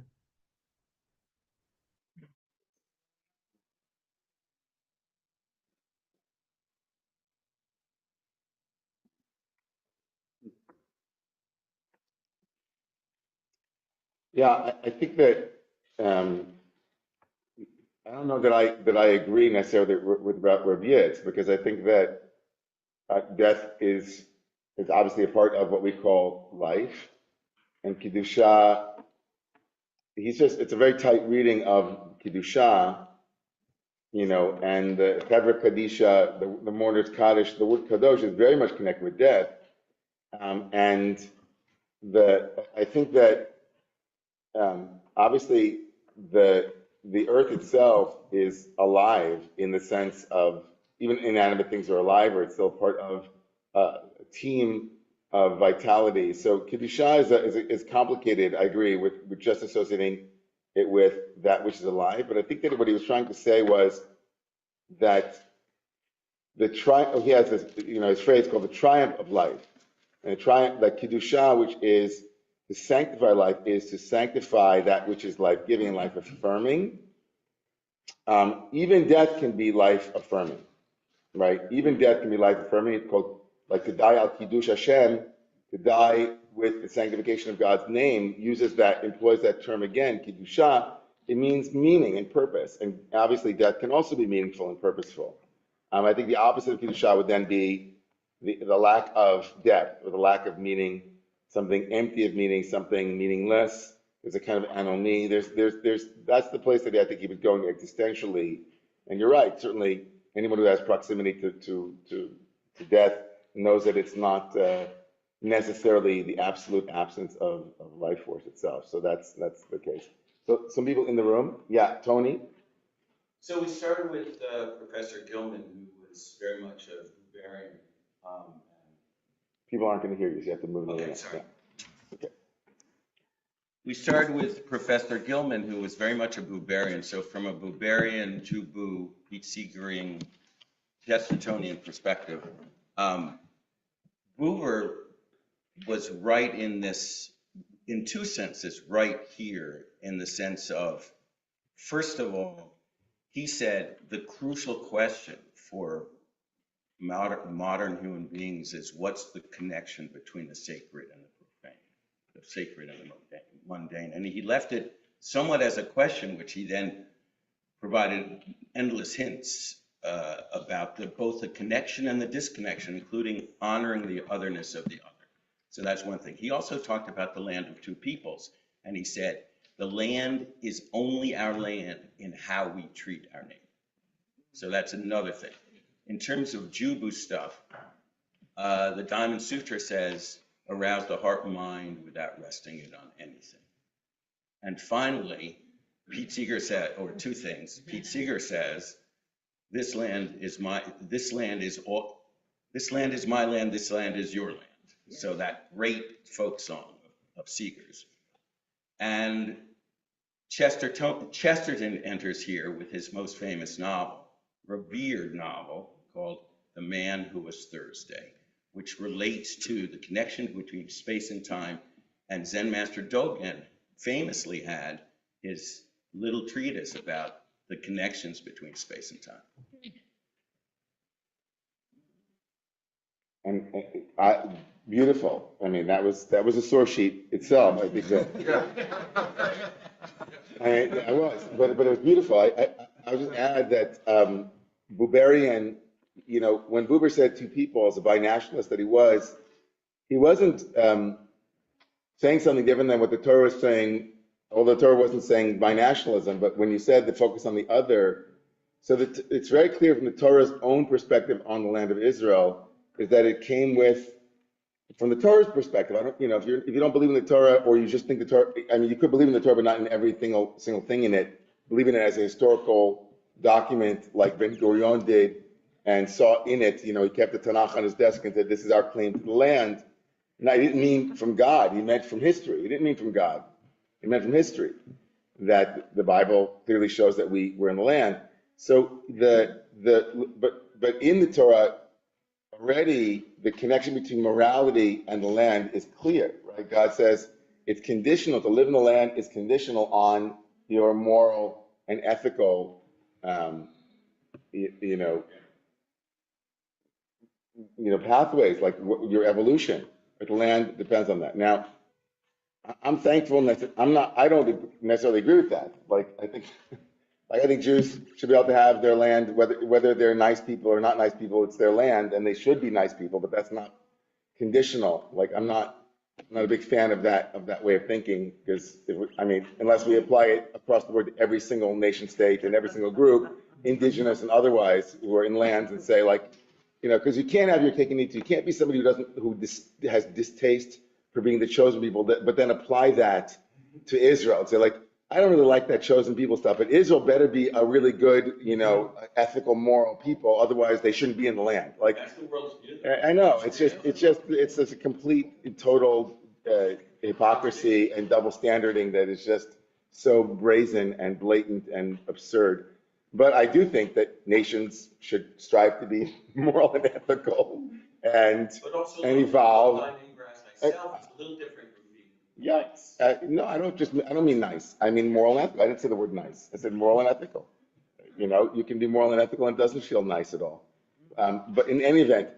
Yeah, I think that I don't know that I agree necessarily with Rav Yitz, because I think that death is obviously a part of what we call life, and Kedusha. It's a very tight reading of Kedusha, and the Chevra Kadisha, the mourner's Kaddish, the word Kadosh is very much connected with death, and I think that obviously the earth itself is alive in the sense of even inanimate things are alive, or it's still part of a team of vitality. So Kedusha is complicated, I agree, with just associating it with that which is alive. But I think that what he was trying to say was that he has this, his phrase called the triumph of life. And the triumph, that Kedusha, which is to sanctify life, is to sanctify that which is life-giving and life-affirming. Even death can be life-affirming, right? Even death can be life-affirming. It's called, like, to die al Kiddush Hashem, to die with the sanctification of God's name, employs that term again, Kiddusha. It means meaning and purpose. And obviously death can also be meaningful and purposeful. I think the opposite of Kiddusha would then be the lack of depth, or the lack of meaning, something empty of meaning, something meaningless. There's a kind of anomy. That's the place that I think he was going existentially. And you're right, certainly anyone who has proximity to death knows that it's not necessarily the absolute absence of life force itself. So that's the case. So some people in the room, yeah, Tony. So we started with Professor Gilman, who was very much a Bavarian. People aren't going to hear you, so you have to move. Okay, sorry. Yeah. Okay. We started with Professor Gilman, who was very much a Bubarian. So from a Bubarian to Beat-Seegering Chestertonian perspective, Buber was right in this, in two senses, right here, in the sense of, first of all, he said the crucial question for modern human beings is what's the connection between the sacred and the profane, the sacred and the mundane. And he left it somewhat as a question, which he then provided endless hints about both the connection and the disconnection, including honoring the otherness of the other. So that's one thing. He also talked about the land of two peoples, and he said, the land is only our land in how we treat our neighbor. So that's another thing. In terms of Jubu stuff, the Diamond Sutra says, arouse the heart and mind without resting it on anything. And finally, Pete Seeger said, or two things. Pete Seeger says, this land is my land, this land is my land, this land is your land. So that great folk song of Seeger's. And Chesterton enters here with his most famous novel, revered novel called The Man Who Was Thursday, which relates to the connection between space and time. And Zen Master Dogen famously had his little treatise about the connections between space and time. And beautiful. I mean, that was a source sheet itself. I think that. I was, but it was beautiful. I would just add that Buberian, you know, when Buber said two people as a binationalist that he wasn't saying something different than what the Torah was saying, although the Torah wasn't saying binationalism, but when you said the focus on the other, so that it's very clear from the Torah's own perspective on the land of Israel is that it came with, from the Torah's perspective, I don't, you know, if you don't believe in the Torah or you just think the Torah, I mean, you could believe in the Torah, but not in every single thing in it. Believe in it as a historical document, like Ben Gurion did, and saw in it, you know, he kept the Tanakh on his desk and said, "This is our claim to the land." Now, he didn't mean from God; he meant from history. He didn't mean from God; he meant from history. That the Bible clearly shows that we were in the land. So but in the Torah, already the connection between morality and the land is clear, right? God says it's conditional, to live in the land is conditional on your moral and ethical, pathways, like your evolution. But the land depends on that. Now, I'm thankful that I don't necessarily agree with that. I think Jews should be able to have their land, whether they're nice people or not nice people, it's their land, and they should be nice people, but that's not conditional. Like, I'm not a big fan of that way of thinking, because unless we apply it across the board to every single nation state and every single group, indigenous and otherwise, who are in lands, and say, like, because you can't have your cake and eat it. You can't be somebody who has distaste for being the chosen people, but then apply that to Israel and say, like, I don't really like that chosen people stuff, but Israel better be a really good, ethical, moral people. Otherwise, they shouldn't be in the land. Like, that's the world's view. I know. It's just a complete, total hypocrisy and double standarding that is just so brazen and blatant and absurd. But I do think that nations should strive to be moral and ethical and evolve. It's a little different. Yeah, no, I don't mean nice. I mean moral and ethical. I didn't say the word nice. I said moral and ethical. You can be moral and ethical and it doesn't feel nice at all. But in any event,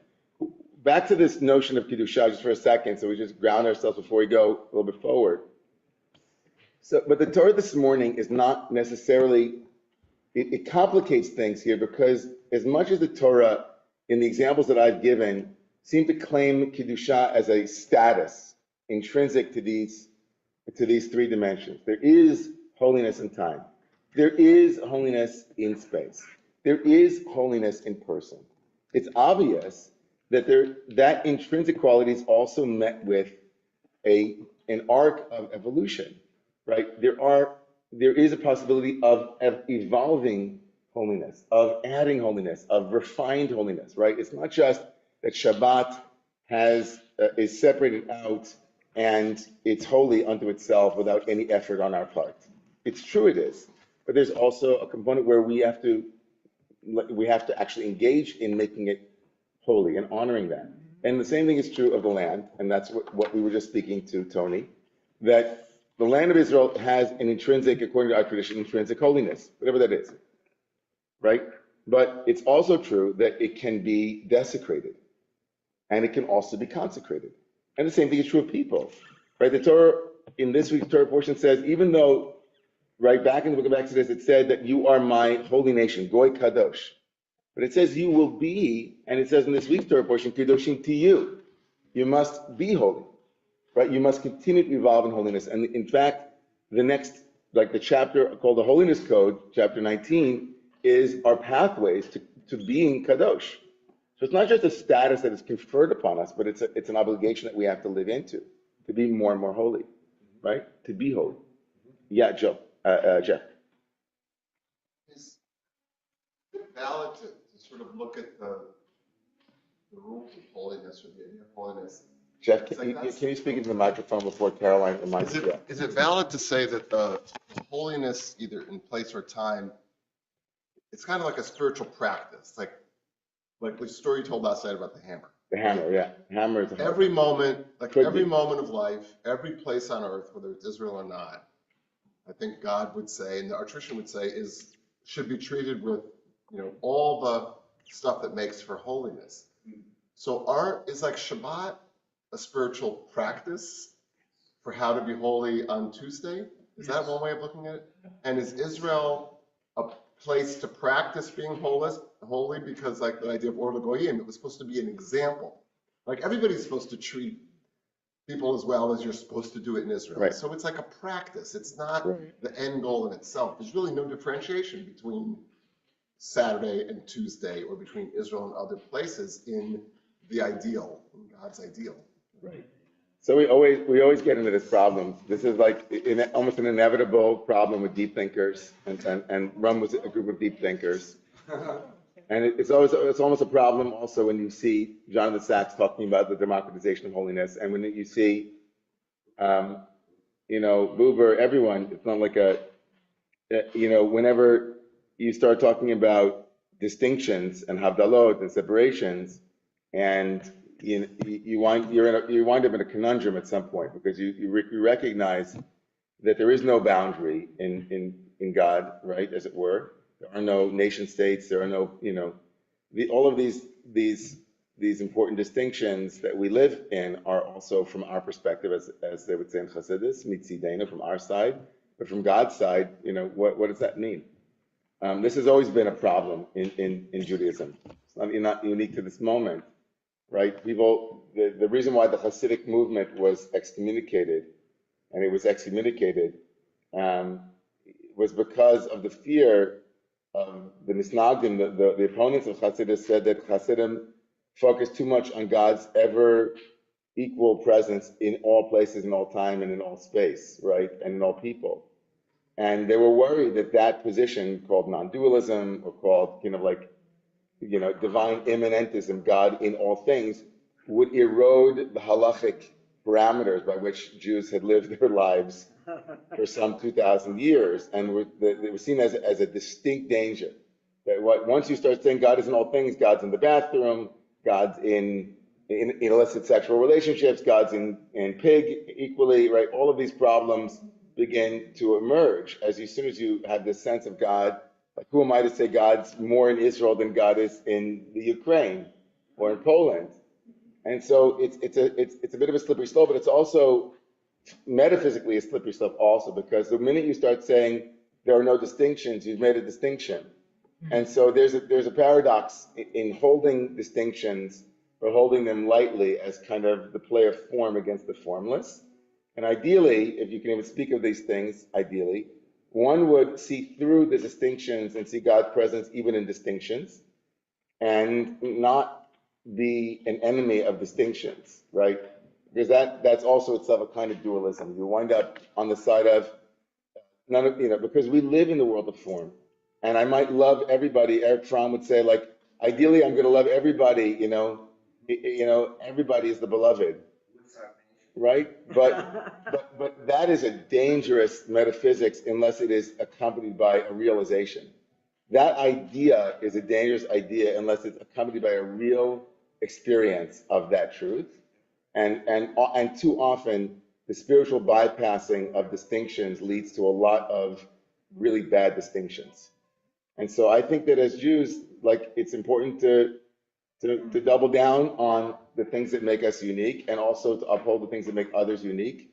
back to this notion of Kedusha just for a second, so we just ground ourselves before we go a little bit forward. But the Torah this morning is not necessarily, it complicates things here, because as much as the Torah, in the examples that I've given, seem to claim Kedusha as a status, intrinsic to these three dimensions. There is holiness in time. There is holiness in space. There is holiness in person. It's obvious that that intrinsic quality is also met with an arc of evolution, right? There is a possibility of evolving holiness, of adding holiness, of refined holiness, right? It's not just that Shabbat is separated out and it's holy unto itself without any effort on our part. It's true, it is, but there's also a component where we have to actually engage in making it holy and honoring that. And the same thing is true of the land, and that's what we were just speaking to, Tony, that the land of Israel has an intrinsic, according to our tradition, intrinsic holiness, whatever that is, right? But it's also true that it can be desecrated and it can also be consecrated. And the same thing is true of people, right? The Torah in this week's Torah portion says, even though, right back in the book of Exodus, it said that you are my holy nation, Goy Kadosh. But it says you will be, and it says in this week's Torah portion, Kadoshim to you. You must be holy, right? You must continue to evolve in holiness. And in fact, the next, like the chapter called the Holiness Code, chapter 19, is our pathways to being Kadosh. So it's not just a status that is conferred upon us, but it's an obligation that we have to live into, to be more and more holy, right? To be holy. Yeah, Jeff. Is it valid to sort of look at the rules of holiness or the idea of holiness? Jeff, It's can like you speak into the microphone before Caroline reminds you? Is it valid to say that the holiness, either in place or time, it's kind of like a spiritual practice, like the story you told last night about the hammer? The hammer, yeah. Hammer is a hammer. Every moment, Could every be. moment of life, every place on earth, whether it's Israel or not, I think God would say, and our tradition would say, should be treated with, all the stuff that makes for holiness. So is like Shabbat a spiritual practice for how to be holy on Tuesday? Is that one way of looking at it? And is Israel a place to practice being holy? Because like the idea of Or L'Goyim, it was supposed to be an example. Like everybody's supposed to treat people as well as you're supposed to do it in Israel. Right. So it's like a practice. It's not the end goal in itself. There's really no differentiation between Saturday and Tuesday or between Israel and other places in the ideal, in God's ideal. Right. So we always get into this problem. This is like almost an inevitable problem with deep thinkers, and Rum was a group of deep thinkers. And it's almost a problem also when you see Jonathan Sachs talking about the democratization of holiness, and when you see, Buber, everyone. It's not like whenever you start talking about distinctions and havdalot and separations, and you wind up in a conundrum at some point, because you recognize that there is no boundary in God, right, as it were. There are no nation states. There are no, all of these important distinctions that we live in are also from our perspective, as they would say in Chassidus, mitzidenu, from our side. But from God's side, what does that mean? This has always been a problem in Judaism. It's not unique to this moment, right? The reason why the Hasidic movement was excommunicated, and it was excommunicated, was because of the fear of the Misnagdim. The opponents of Hasidus said that Hasidim focused too much on God's ever equal presence in all places, in all time, and in all space, right, and in all people. And they were worried that position, called non-dualism, or called divine immanentism, God in all things, would erode the halachic parameters by which Jews had lived their lives for some 2,000 years, and they were seen as a distinct danger. That once you start saying God is in all things, God's in the bathroom, God's in illicit sexual relationships, God's in pig equally, right? All of these problems begin to emerge as soon as you have this sense of God. Like, who am I to say God's more in Israel than God is in the Ukraine or in Poland? And so it's a bit of a slippery slope, but it's also metaphysically a slippery slope also, because the minute you start saying there are no distinctions, you've made a distinction. And so there's a paradox in holding distinctions, or holding them lightly as kind of the play of form against the formless. And ideally, if you can even speak of these things, ideally, one would see through the distinctions and see God's presence even in distinctions, and not be an enemy of distinctions, right? Because that's also itself a kind of dualism. You wind up on the side of because we live in the world of form. And I might love everybody. Eric Fromm would say, like, ideally, I'm going to love everybody. Everybody is the beloved, right? But that is a dangerous metaphysics unless it is accompanied by a realization. That idea is a dangerous idea unless it's accompanied by a real experience of that truth. And too often, the spiritual bypassing of distinctions leads to a lot of really bad distinctions. And so I think that as Jews, like it's important to double down on the things that make us unique and also to uphold the things that make others unique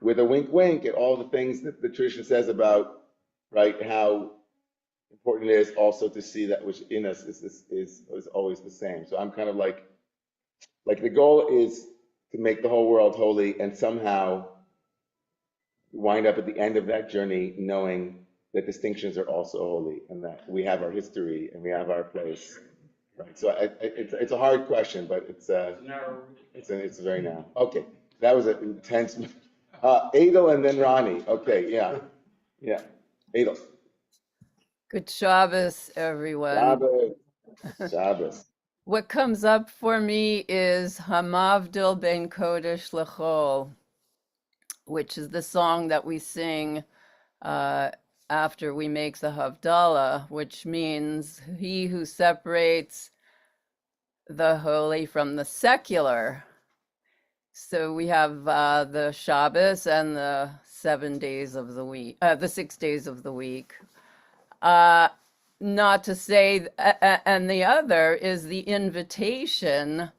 with a wink wink at all the things that the tradition says about, right, how important it is also to see that which in us is always the same. So I'm kind of like the goal is to make the whole world holy and somehow wind up at the end of that journey knowing that distinctions are also holy and that we have our history and we have our place. Right. So it's a hard question, but it's very narrow. Okay, that was an intense. Adel and then Ronnie. Okay, yeah. Adel. Good Shabbos, everyone. Shabbos. What comes up for me is Hamavdil Ben Kodesh Lechol, which is the song that we sing after we make the Havdalah, which means he who separates the holy from the secular. So we have the Shabbos and the 7 days of the week, the 6 days of the week. Not to say, and the other is the invitation,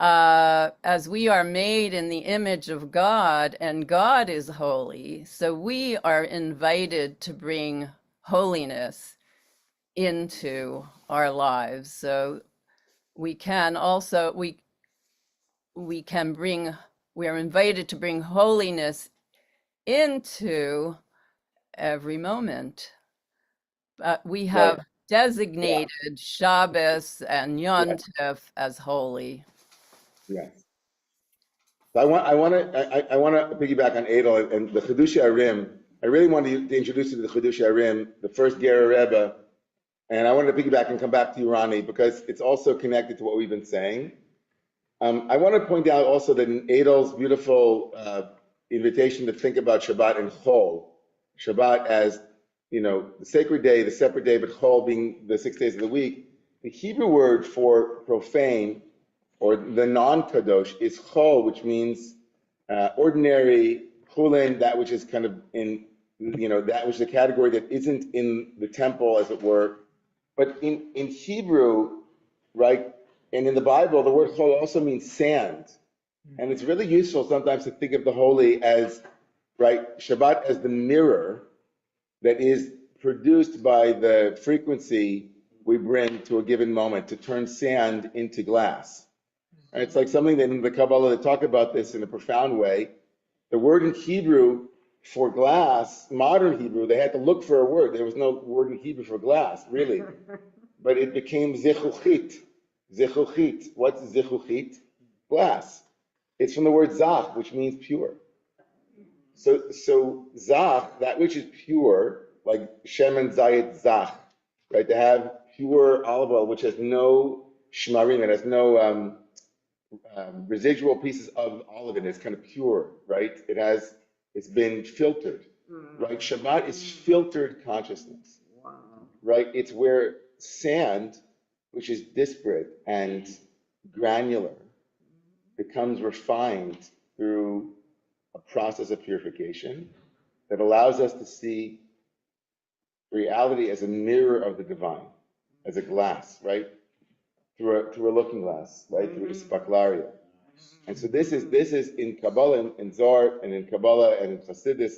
as we are made in the image of God, and God is holy, so we are invited to bring holiness into our lives. So we can also, we are invited to bring holiness into every moment. But we have designated Shabbos and Yontif as holy. Yes. So I want to piggyback on Adel and the Chedush Arim. I really wanted to introduce you to the Chedush Arim, the first Ger Rebbe, and I wanted to piggyback and come back to you, Ronnie, because it's also connected to what we've been saying. I want to point out also that in Adel's beautiful invitation to think about Shabbat and Chol, Shabbat as, the sacred day, the separate day, but Chol being the 6 days of the week, the Hebrew word for profane or the non-kadosh is Chol, which means ordinary, chulin, that which is kind of in, that which is a category that isn't in the temple, as it were. But in Hebrew, right, and in the Bible, the word chol also means sand. And it's really useful sometimes to think of the holy as, right, Shabbat as the mirror that is produced by the frequency we bring to a given moment to turn sand into glass. And it's like something that in the Kabbalah, they talk about this in a profound way. The word in Hebrew for glass, modern Hebrew, they had to look for a word. There was no word in Hebrew for glass, really. But it became zichuchit. Zichuchit. What's zichuchit? Glass. It's from the word zach, which means pure. So zach, that which is pure, like shemen zayit zach, right? To have pure olive oil, which has no shmarim, it has no residual pieces of olive in it. It's kind of pure, right? It's been filtered, right? Shabbat is filtered consciousness, right? It's where sand, which is disparate and granular, becomes refined through a process of purification that allows us to see reality as a mirror of the divine, as a glass, right? Through a looking glass, right? Through ispaklaria. And so this is in Kabbalah, in Zohar, and in Kabbalah, and in Chassidus,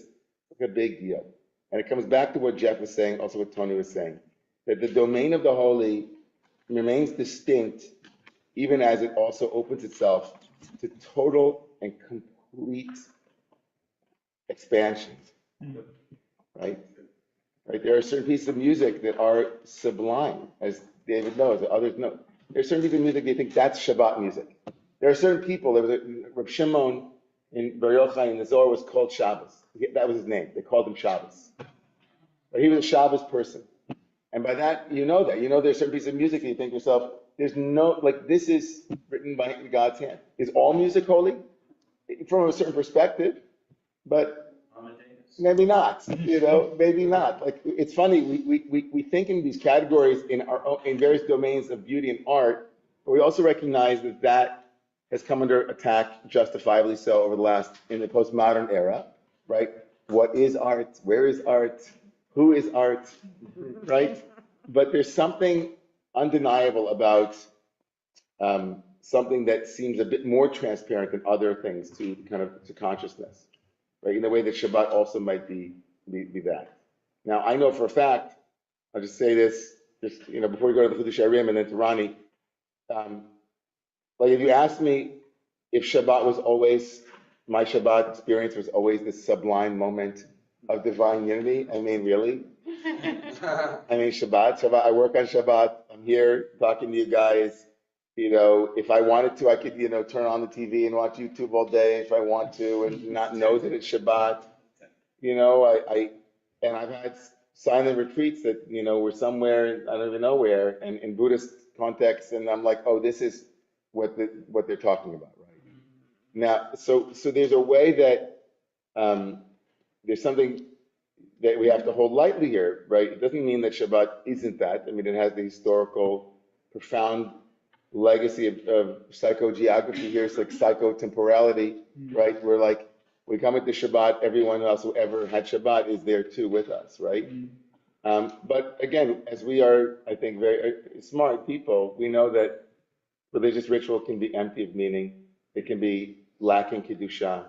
a big deal. And it comes back to what Jeff was saying, also what Tony was saying, that the domain of the holy remains distinct, even as it also opens itself to total and complete expansion, right? Right? There are certain pieces of music that are sublime, as David knows, that others know. There are certain pieces of music they think that's Shabbat music. There are certain people, there was Reb Shimon in Bar Yochai in the Zohar was called Shabbos. That was his name. They called him Shabbos. But he was a Shabbos person. And by that, there's certain pieces of music that you think to yourself, there's no, like, this is written by God's hand. Is all music holy? From a certain perspective, but maybe not, maybe not. Like, it's funny, we think in these categories in various domains of beauty and art, but we also recognize that has come under attack, justifiably so, in the postmodern era, right? What is art? Where is art? Who is art? Right? But there's something undeniable about something that seems a bit more transparent than other things to consciousness, right? In the way that Shabbat also might be that. Now, I know for a fact, I'll just say this, before we go to the Chidush Arim and then to Ronnie, like if you asked me if Shabbat was always, my Shabbat experience was always this sublime moment of divine unity, I mean, really? I mean, Shabbat, I work on Shabbat, I'm here talking to you guys. If I wanted to, I could, turn on the TV and watch YouTube all day if I want to and not know that it's Shabbat. And I've had silent retreats that, were somewhere, I don't even know where, and in Buddhist context, and I'm like, oh, this is what they're talking about, right? Now, so there's a way that there's something that we have to hold lightly here, right? It doesn't mean that Shabbat isn't that. I mean, it has the historical, profound legacy of psychogeography here. It's like psychotemporality, right? We're like, we come into Shabbat, everyone else who ever had Shabbat is there too with us, right? But again, as we are, I think, very smart people, we know that religious ritual can be empty of meaning. It can be lacking Kedusha.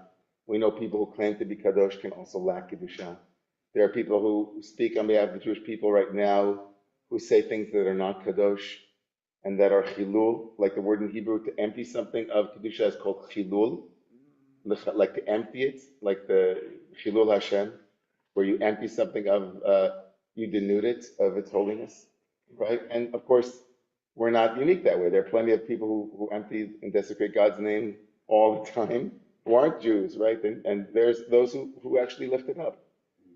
We know people who claim to be Kadosh can also lack Kedusha. There are people who speak on behalf of the Jewish people right now who say things that are not Kadosh and that are Chilul, like the word in Hebrew to empty something of Kedusha is called Chilul, like to empty it, like the Chilul Hashem, where you empty something of, you denude it of its holiness, right? And of course, we're not unique that way. There are plenty of people who empty and desecrate God's name all the time who aren't Jews, right? And there's those who actually lift it up.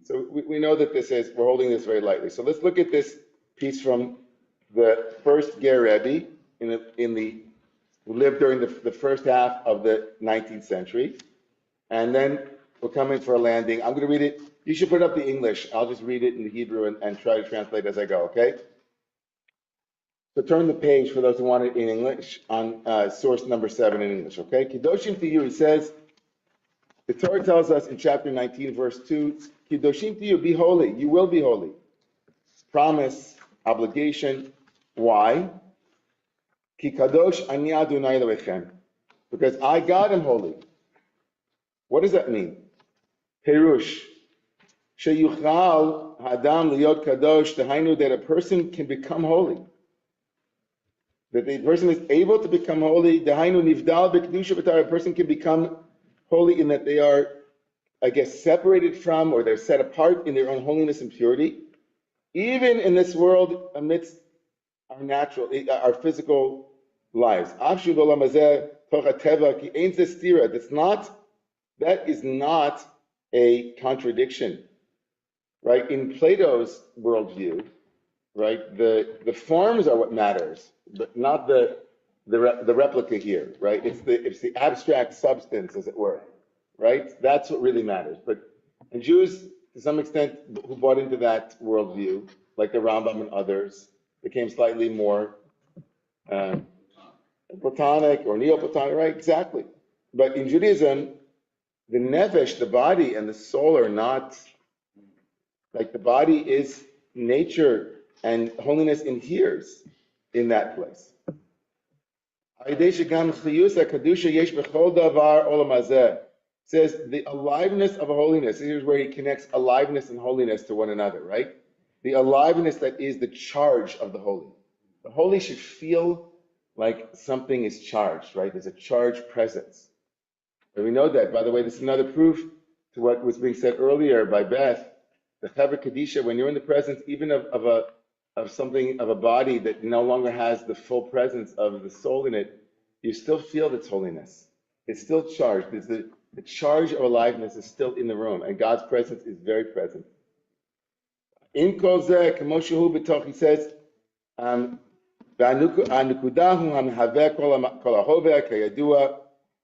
So we know that we're holding this very lightly. So let's look at this piece from the first Ger Rebbe who lived during the first half of the 19th century. And then we'll come in for a landing. I'm going to read it. You should put up the English. I'll just read it in the Hebrew and try to translate as I go, okay? So turn the page for those who want it in English on source number 7 in English, okay? Kiddoshim to you, he says, the Torah tells us in chapter 19, verse 2, Kiddoshim to you, be holy. You will be holy. Promise, obligation. Why? Ki kadosh ani Adonai Elohechem. Because I, God, am holy. What does that mean? Perush. Sheyuchal hadam liyot kadosh. Dehainu, that a person can become holy. That the person is able to become holy. Dehainu nivdal b'kedusha v'tara. A person can become holy in that they are, I guess, separated from, or they're set apart in their own holiness and purity, even in this world amidst our physical lives. That is not a contradiction, right? In Plato's worldview, right, the forms are what matters, but not the replica here, right? It's the abstract substance, as it were, right? That's what really matters. But and Jews, to some extent, who bought into that worldview, like the Rambam and others, became slightly more Platonic or Neoplatonic, right? Exactly. But in Judaism, the nefesh, the body, and the soul are not, like the body is nature and holiness inheres in that place. Says the aliveness of holiness. Here's where he connects aliveness and holiness to one another, right? The aliveness that is the charge of the holy. The holy should feel like something is charged, right? There's a charged presence. And we know that. By the way, this is another proof to what was being said earlier by Beth. The Chevra Kadisha, when you're in the presence even of a body that no longer has the full presence of the soul in it, you still feel its holiness. It's still charged. The charge of aliveness is still in the room, and God's presence is very present. In Kol Zeh, Kamoshahu B'toch, he says,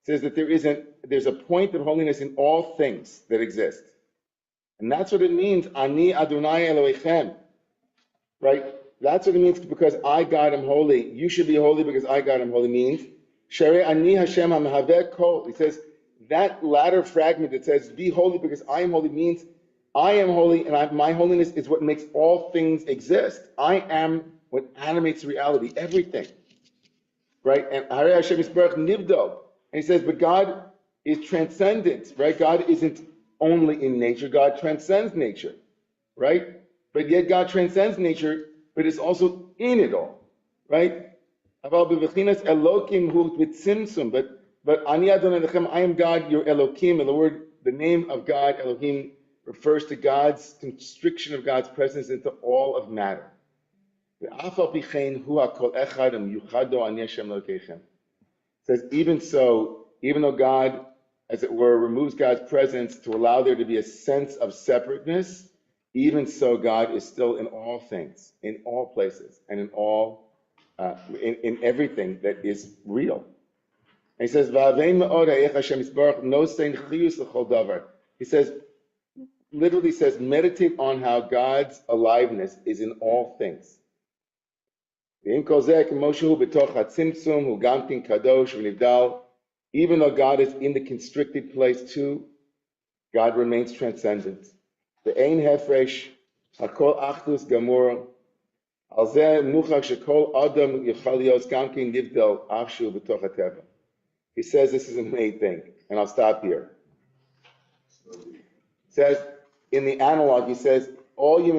says that there's a point of holiness in all things that exist. And that's what it means, Ani Adonai Elohechem. Right? That's what it means, because I, God, am holy. You should be holy because I, God, am holy means, Shere Ani Hashem HaMehaveh Kol. He says, that latter fragment that says, be holy because I am holy, means I am holy, and my holiness is what makes all things exist. I am what animates reality, everything. Right? And Hare Hashem Yisbarach Nivdo. And he says, but God is transcendent, right? God isn't only in nature, God transcends nature, right? But yet God transcends nature, but is also in it all, right? But Ani Adonai Lechem, I am God, your Elokim. And the word, the name of God, Elohim, refers to God's constriction of God's presence into all of matter. Says, even so, even though God, as it were, removes God's presence to allow there to be a sense of separateness, even so God is still in all things, in all places, and in all, in everything that is real. And he says, he says, literally says, meditate on how God's aliveness is in all things. Even though God is in the constricted place too, God remains transcendent. He says this is a main thing, and I'll stop here. He says, in the analog, he says, all human